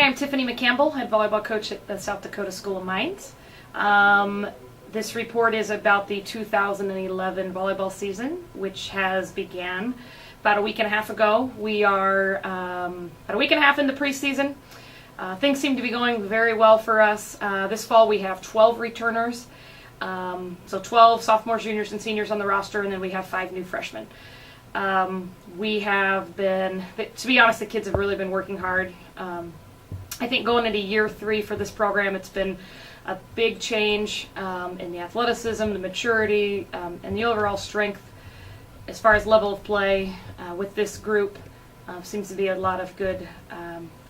I'm Tiffany McCampbell, head volleyball coach at the South Dakota School of Mines. This report is about the 2011 volleyball season, which has began about a week and a half ago. We are about a week and a half into preseason. Things seem to be going very well for us. This fall we have 12 returners, so 12 sophomores, juniors, and seniors on the roster, and then we have 5 new freshmen. We have been, to be honest, the kids have really been working hard. I think going into year 3 for this program, it's been a big change in the athleticism, the maturity, and the overall strength as far as level of play with this group. Seems to be a lot of good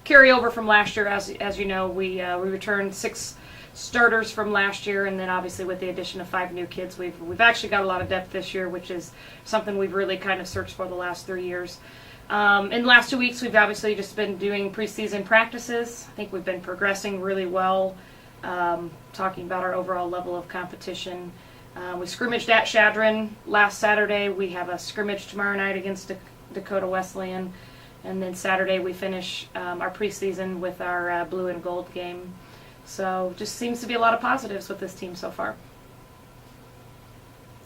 carryover from last year. As you know, we returned 6 starters from last year, and then obviously with the addition of 5 new kids, we've actually got a lot of depth this year, which is something we've really kind of searched for the last 3 years. In the last 2 weeks, we've obviously just been doing preseason practices. I think we've been progressing really well, talking about our overall level of competition. We scrimmaged at Chadron last Saturday. We have a scrimmage tomorrow night against Dakota Wesleyan, and then Saturday we finish our preseason with our blue and gold game. So just seems to be a lot of positives with this team so far.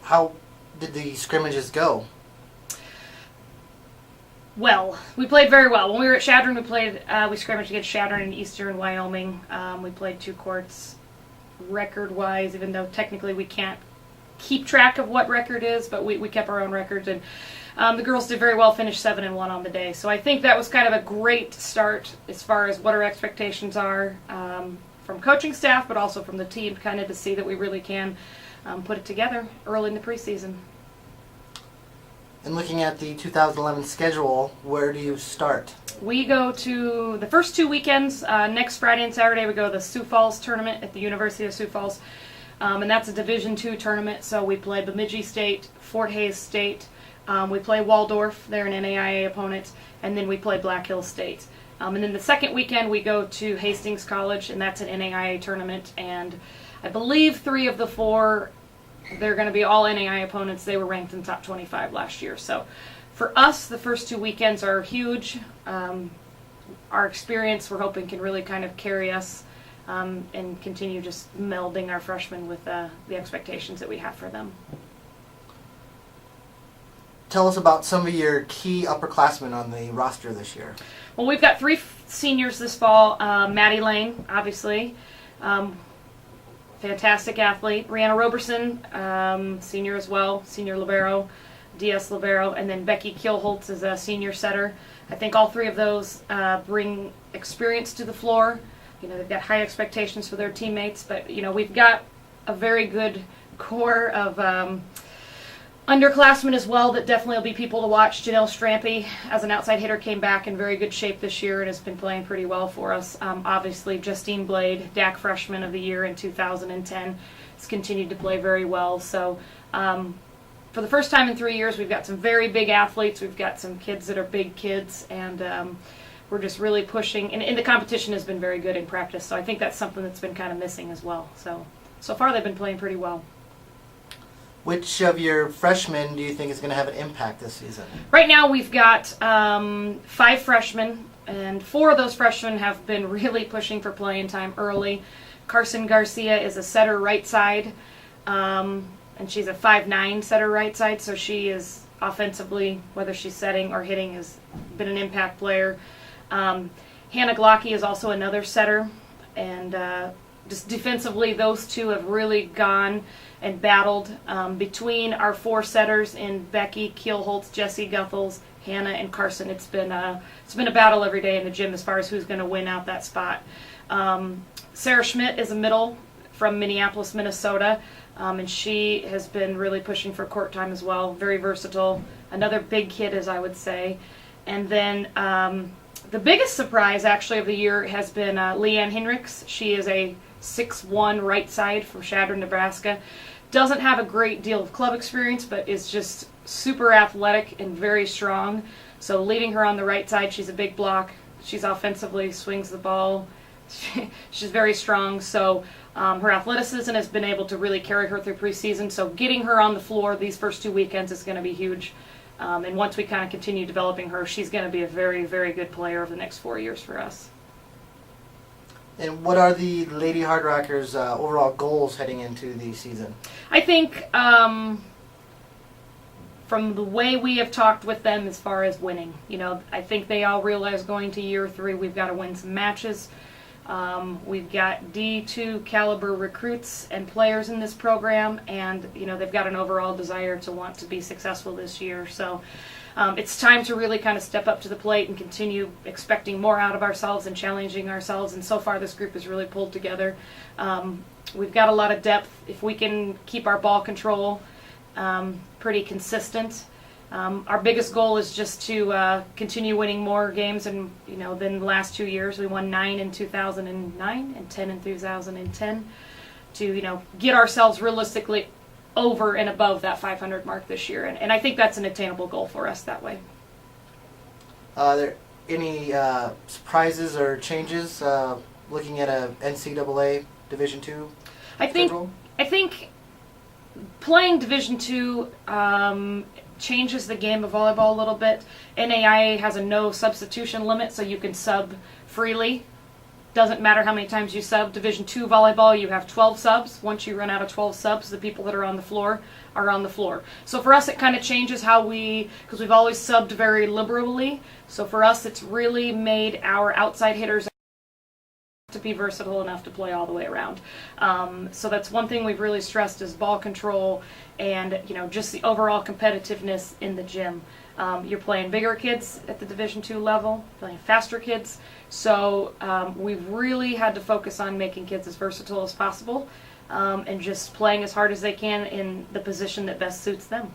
How did the scrimmages go? Well, we played very well. When we were at Chadron, we scrimmaged against Chadron in Eastern Wyoming. We played 2 courts record-wise, even though technically we can't keep track of what record is, but we kept our own records, and the girls did very well, finished 7-1 on the day. So I think that was kind of a great start as far as what our expectations are from coaching staff, but also from the team, kind of to see that we really can put it together early in the preseason. And looking at the 2011 schedule, where do you start? We go to the first 2 weekends. Next Friday and Saturday we go to the Sioux Falls tournament at the University of Sioux Falls. And that's a Division II tournament, so we play Bemidji State, Fort Hays State. We play Waldorf, they're an NAIA opponent, and then we play Black Hills State. And then the second weekend we go to Hastings College, and that's an NAIA tournament. And I believe 3 of the 4, they're going to be all NAIA opponents. They were ranked in top 25 last year. So for us, the first 2 weekends are huge. Our experience, we're hoping, can really kind of carry us and continue just melding our freshmen with the expectations that we have for them. Tell us about some of your key upperclassmen on the roster this year. Well, we've got 3 seniors this fall. Maddie Lane, obviously, fantastic athlete. Brianna Roberson, senior as well, senior libero, DS libero, and then Becky Kielholtz is a senior setter. I think all 3 of those bring experience to the floor. You know, they've got high expectations for their teammates, but you know, we've got a very good core of underclassmen as well that definitely will be people to watch. Janelle Strampy, as an outside hitter, came back in very good shape this year and has been playing pretty well for us. Obviously, Justine Blade, DAC Freshman of the Year in 2010, has continued to play very well. So for the first time in 3 years, we've got some very big athletes. We've got some kids that are big kids, and we're just really pushing. And the competition has been very good in practice, so I think that's something that's been kind of missing as well. So far they've been playing pretty well. Which of your freshmen do you think is going to have an impact this season? Right now we've got 5 freshmen, and 4 of those freshmen have been really pushing for playing time early. Carson Garcia is a setter right side, and she's a 5'9" setter right side, so she is offensively, whether she's setting or hitting, has been an impact player. Hannah Glocky is also another setter, and just defensively, those 2 have really gone and battled between our 4 setters in Becky Kielholtz, Jessie Guthels, Hannah, and Carson. It's been a battle every day in the gym as far as who's going to win out that spot. Sarah Schmidt is a middle from Minneapolis, Minnesota, and she has been really pushing for court time as well. Very versatile. Another big kid, as I would say. And then the biggest surprise, actually, of the year has been Leanne Hinrichs. She is a 6'1" right side from Chadron, Nebraska. Doesn't have a great deal of club experience, but is just super athletic and very strong. So leading her on the right side, she's a big block. She's offensively, swings the ball. She's very strong. So her athleticism has been able to really carry her through preseason. So getting her on the floor these first 2 weekends is going to be huge. And once we kind of continue developing her, she's going to be a very, very good player over the next 4 years for us. And what are the Lady Hard Rockers' overall goals heading into the season? I think from the way we have talked with them as far as winning, I think they all realize going to year 3 we've got to win some matches. We've got D2 caliber recruits and players in this program, and they've got an overall desire to want to be successful this year. So it's time to really kind of step up to the plate and continue expecting more out of ourselves and challenging ourselves. And so far this group has really pulled together. We've got a lot of depth. If we can keep our ball control pretty consistent, our biggest goal is just to continue winning more games than the last 2 years. We won 9 in 2009 and 10 in 2010 to get ourselves realistically over and above that 500 mark this year, and I think that's an attainable goal for us that way. Are there any surprises or changes looking at a NCAA Division II schedule? I think playing Division II changes the game of volleyball a little bit. NAIA has a no substitution limit, so you can sub freely. Doesn't matter how many times you sub. Division II volleyball, you have 12 subs. Once you run out of 12 subs, the people that are on the floor are on the floor. So for us, it kind of changes how because we've always subbed very liberally. So for us, it's really made our outside hitters to be versatile enough to play all the way around. So that's one thing we've really stressed is ball control and just the overall competitiveness in the gym. You're playing bigger kids at the Division II level, playing faster kids. So we've really had to focus on making kids as versatile as possible and just playing as hard as they can in the position that best suits them.